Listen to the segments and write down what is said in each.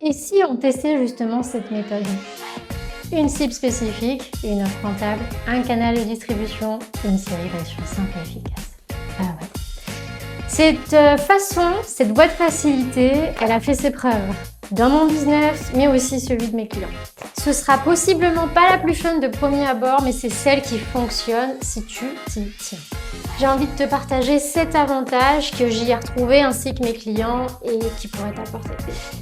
Et si on testait justement cette méthode? Une cible spécifique, une offre rentable, un canal de distribution, une série d'actions simples et efficaces. Ah ouais. Cette façon, cette boîte facilité, elle a fait ses preuves dans mon business, mais aussi celui de mes clients. Ce sera possiblement pas la plus fun de premier abord, mais c'est celle qui fonctionne si tu t'y tiens. J'ai envie de te partager 7 avantages que j'y ai retrouvés ainsi que mes clients et qui pourraient t'apporter.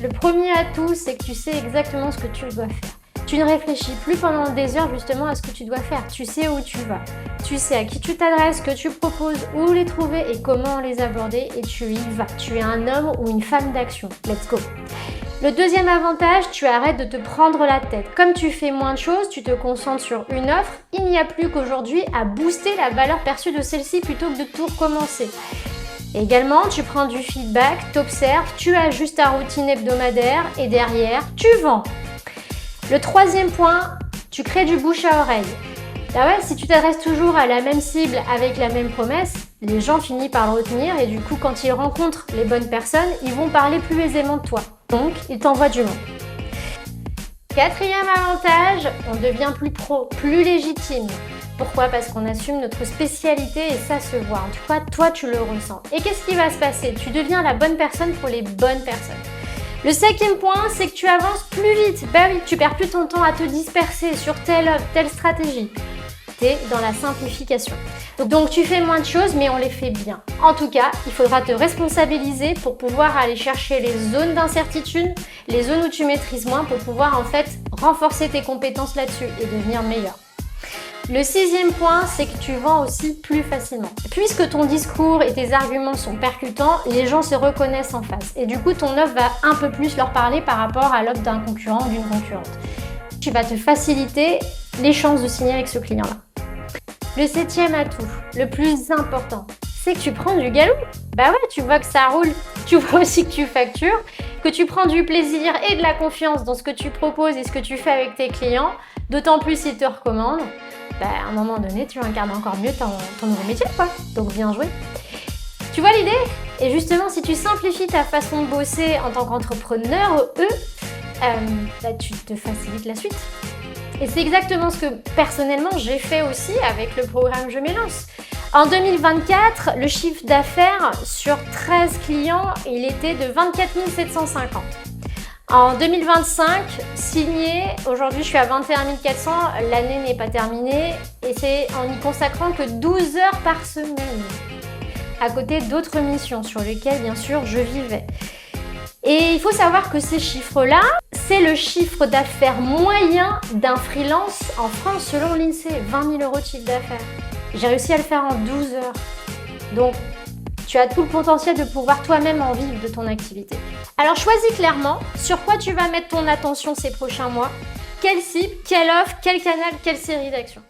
Le premier atout, c'est que tu sais exactement ce que tu dois faire. Tu ne réfléchis plus pendant des heures justement à ce que tu dois faire. Tu sais où tu vas. Tu sais à qui tu t'adresses, ce que tu proposes, où les trouver et comment les aborder et tu y vas. Tu es un homme ou une femme d'action. Let's go! Le deuxième avantage, tu arrêtes de te prendre la tête. Comme tu fais moins de choses, tu te concentres sur une offre, il n'y a plus qu'aujourd'hui à booster la valeur perçue de celle-ci plutôt que de tout recommencer. Également, tu prends du feedback, t'observes, tu ajustes ta routine hebdomadaire et derrière, tu vends. Le troisième point, tu crées du bouche à oreille. Ah ouais, si tu t'adresses toujours à la même cible avec la même promesse, les gens finissent par le retenir et du coup, quand ils rencontrent les bonnes personnes, ils vont parler plus aisément de toi. Donc, ils t'envoient du monde. Quatrième avantage, on devient plus pro, plus légitime. Pourquoi? Parce qu'on assume notre spécialité et ça se voit. En tout cas, toi, tu le ressens. Et qu'est-ce qui va se passer? Tu deviens la bonne personne pour les bonnes personnes. Le cinquième point, c'est que tu avances plus vite. Ben oui, tu perds plus ton temps à te disperser sur telle stratégie. Tu es dans la simplification. Donc tu fais moins de choses, mais on les fait bien. En tout cas, il faudra te responsabiliser pour pouvoir aller chercher les zones d'incertitude, les zones où tu maîtrises moins pour pouvoir en fait renforcer tes compétences là-dessus et devenir meilleur. Le sixième point, c'est que tu vends aussi plus facilement. Puisque ton discours et tes arguments sont percutants, les gens se reconnaissent en face. Et du coup, ton offre va un peu plus leur parler par rapport à l'offre d'un concurrent ou d'une concurrente. Tu vas te faciliter les chances de signer avec ce client-là. Le septième atout, le plus important, c'est que tu prends du galop. Bah ouais, tu vois que ça roule. Tu vois aussi que tu factures, que tu prends du plaisir et de la confiance dans ce que tu proposes et ce que tu fais avec tes clients. D'autant plus s'ils te recommandent. Bah, à un moment donné, tu incarnes encore mieux ton nouveau métier, quoi. Donc bien joué. Tu vois l'idée? Et justement, si tu simplifies ta façon de bosser en tant qu'entrepreneur, tu te facilites la suite. Et c'est exactement ce que personnellement j'ai fait aussi avec le programme Je m'élance. En 2024, le chiffre d'affaires sur 13 clients, il était de 24 750. En 2025, signé, aujourd'hui je suis à 21 400, l'année n'est pas terminée et c'est en y consacrant que 12 heures par semaine, à côté d'autres missions sur lesquelles bien sûr je vivais. Et il faut savoir que ces chiffres-là, c'est le chiffre d'affaires moyen d'un freelance en France selon l'INSEE, 20 000 € de chiffre d'affaires. J'ai réussi à le faire en 12 heures. Donc, tu as tout le potentiel de pouvoir toi-même en vivre de ton activité. Alors, choisis clairement sur quoi tu vas mettre ton attention ces prochains mois, quelle cible, quelle offre, quel canal, quelle série d'actions.